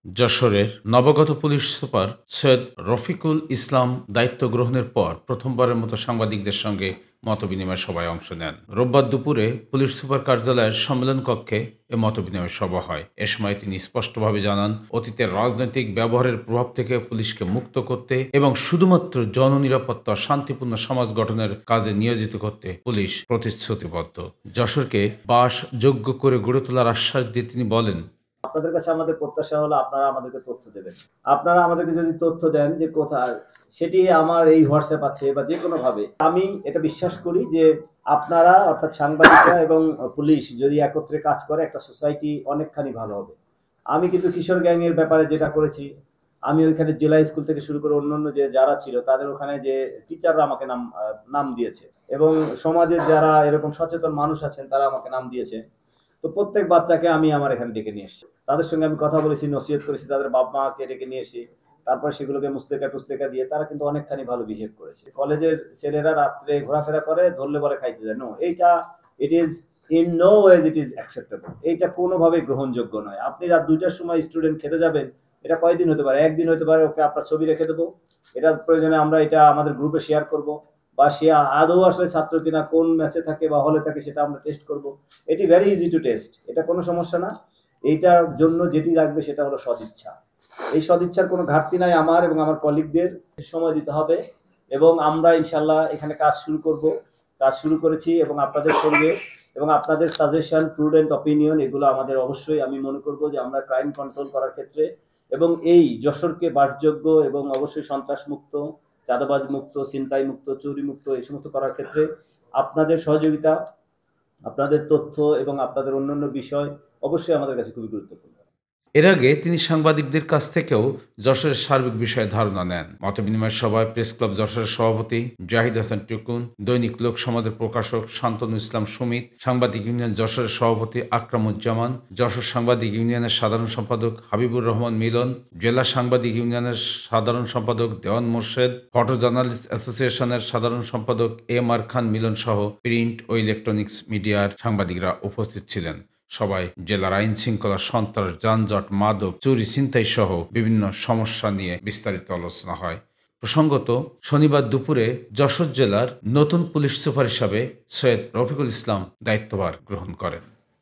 যশোরের নবাগত police super Syed Rafiqul Islam দায়িত্ব গ্রহণের পর প্রথমবারের মতো সাংবাদিকদের সঙ্গে মতবিনিময় সভায় অংশ নেন। রোববার দুপুরে পুলিশ সুপার কার্যালয়ের সম্মেলন কক্ষে এ মতবিনিময় সভা হয়। এ সময় তিনি স্পষ্টভাবে জানান, অতীতের রাজনৈতিক ব্যবহারের প্রভাব থেকে পুলিশকে মুক্ত করতে এবং শুধুমাত্র জননিরাপত্তা ও শান্তিপূর্ণ সমাজ গঠনের কাজে নিয়োজিত করতে পুলিশ প্রতিশ্রুতিবদ্ধ। যশোরকে বাসযোগ্য করে গড়ে তোলার আশ্বাস দিয়ে তিনি বলেন, আপনাদের কাছে আমাদের প্রত্যাশা হলো আপনারা আমাদেরকে তথ্য দেবেন। আপনারা আমাদেরকে যদি তথ্য দেন যে কোথায়, সেটি আমার এই হোয়াটসঅ্যাপ আছে বা যে কোনোভাবে, আমি এটা বিশ্বাস করি যে আপনারা অর্থাৎ সাংবাদিকরা এবং পুলিশ যদি একত্রে কাজ করে একটা সোসাইটি অনেকখানি ভালো হবে। আমি কিন্তু কিশোর গ্যাংয়ের ব্যাপারে যেটা করেছি, আমি ওইখানে জেলা স্কুল থেকে শুরু করে অন্যান্য যে যারা ছিল তাদের ওখানে যে টিচাররা আমাকে নাম দিয়েছে এবং সমাজের যারা এরকম সচেতন মানুষ আছেন তারা আমাকে নাম দিয়েছে। তো প্রত্যেক বাচ্চাকে আমি আমার এখানে ডেকে নিয়ে এসেছি, তাদের সঙ্গে আমি কথা বলেছি, নসিহত করেছি, তাদের বাবা মাকে ডেকে নিয়ে এসে তারপরে সেগুলোকে মুস্তেকা টুস্তেকা দিয়ে তারা কিন্তু অনেকখানি ভালো বিহেভ করেছে। কলেজের ছেলেরা রাত্রে ঘোরাফেরা করে, ধরলে বলে খাইতে যায়, নো, এইটা it is in no ways it is acceptable. এইটা কোনোভাবেই গ্রহণযোগ্য নয়। আপনি রাত 2টার সময় স্টুডেন্ট খেতে যাবেন, এটা কয়দিন হতে পারে, একদিন হতে পারে, ওকে আপনার ছবি রেখে দেবো, এটা প্রয়োজনে আমরা এটা আমাদের গ্রুপে শেয়ার করব, বা সে আদৌ আসলে ছাত্র কিনা, কোন ম্যাচে থাকে বা হলে থাকে সেটা আমরা টেস্ট করব। এটি ভেরি ইজি টু টেস্ট, এটা কোনো সমস্যা না। এইটার জন্য যেটি লাগবে সেটা হলো সদিচ্ছা। এই সদিচ্ছার কোনো ঘাটতি নাই আমার এবং আমার কলিগদের, সময় দিতে হবে এবং আমরা ইনশাল্লাহ এখানে কাজ শুরু করেছি এবং আপনাদের সঙ্গে এবং আপনাদের সাজেশন, প্রুডেন্ট অপিনিয়ন, এগুলো আমাদের অবশ্যই, আমি মনে করব যে আমরা ক্রাইম কন্ট্রোল করার ক্ষেত্রে এবং এই যশোরকে বাসযোগ্য এবং অবশ্যই সন্ত্রাস মুক্ত, চাঁদাবাজ মুক্ত, ছিনতাই মুক্ত, চুরি মুক্ত, এই সমস্ত করার ক্ষেত্রে আপনাদের সহযোগিতা, আপনাদের তথ্য এবং আপনাদের অন্যান্য বিষয় অবশ্যই আমাদের কাছে খুবই গুরুত্বপূর্ণ। এর আগে তিনি সাংবাদিকদের কাছ থেকেও যশোরের সার্বিক বিষয়ে ধারণা নেন। মতবিনিময় সভায় প্রেস ক্লাব যশোরের সভাপতি জাহিদ হাসান টুকুন, দৈনিক লোক সমাজের প্রকাশক শান্তনু ইসলাম সুমিত, সাংবাদিক ইউনিয়ন যশোরের সভাপতি আকরামুজ্জামান, যশোর সাংবাদিক ইউনিয়নের সাধারণ সম্পাদক হাবিবুর রহমান মিলন, জেলা সাংবাদিক ইউনিয়নের সাধারণ সম্পাদক দেওয়ান মোর্শেদ, ফটো জার্নালিস্ট অ্যাসোসিয়েশনের সাধারণ সম্পাদক এম আর খান মিলন সহ প্রিন্ট ও ইলেকট্রনিক্স মিডিয়ার সাংবাদিকরা উপস্থিত ছিলেন। সবাই জেলার আইন শৃঙ্খলা, সন্ত্রাস, যানজট, মাদক, চুরি, ছিনতাই সহ বিভিন্ন সমস্যা নিয়ে বিস্তারিত আলোচনা হয়। প্রসঙ্গত, শনিবার দুপুরে যশোর জেলার নতুন পুলিশ সুপার হিসাবে সৈয়দ রফিকুল ইসলাম দায়িত্বভার গ্রহণ করেন।